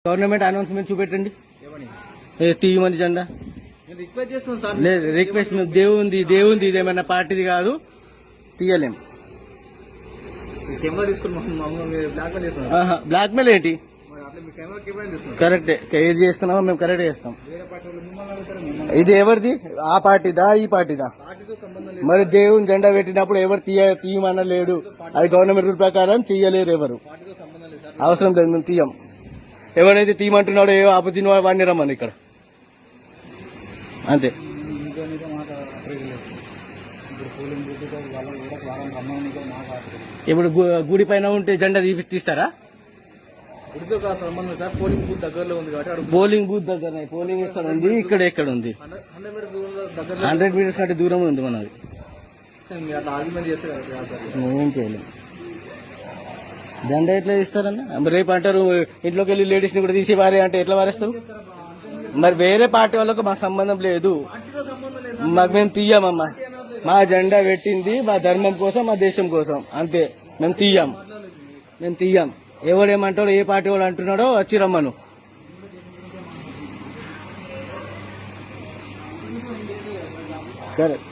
Government announcement చూపెట్టండి తీయమని జెండా. లేదు రిక్వెస్ట్, దేవుంది ఇదేమన్నా పార్టీది కాదు, తీయలేం. బ్లాక్ మెయిల్ ఏంటి? కరెక్టే, ఏది చేస్తున్నామో మేము కరెక్ట్ చేస్తాం. ఇది ఎవరిది? ఆ పార్టీదా ఈ పార్టీదా? మరి దేవుని జెండా పెట్టినప్పుడు ఎవరు తీయమన్న లేడు. అది గవర్నమెంట్ రూల్ ప్రకారం తీయలేరు ఎవరు. అవసరం లేదు, మేము తీయం. ఎవరైతే తీయమంటున్నాడో ఏ ఆపోజిట్ వాడిని రమ్మని ఇక్కడ అంతే. ఇప్పుడు గుడి పైన ఉంటే జెండా తీస్తారా? పోలింగ్ బూత్ దగ్గర, పోలింగ్ ఎక్కడ ఉంది? ఎక్కడ ఉంది? 100 మీటర్స్ కంటే దూరం ఉంది మనది. ఏం చేయలేం. జెండా ఎట్లా తీస్తారన్న? రేపు అంటారు ఇంట్లోకి వెళ్ళి లేడీస్ ని కూడా తీసి వారే అంటే ఎట్లా వారేస్తారు? మరి వేరే పార్టీ వాళ్ళకు మాకు సంబంధం లేదు, మేము తీయమమ్మా. మా జెండా పెట్టింది మా ధర్మం కోసం, మా దేశం కోసం, అంతే. మేము తీయం. ఎవడేమంటాడో, ఏ పార్టీ వాడు అంటున్నాడో వచ్చి రమ్మను. కరెక్ట్.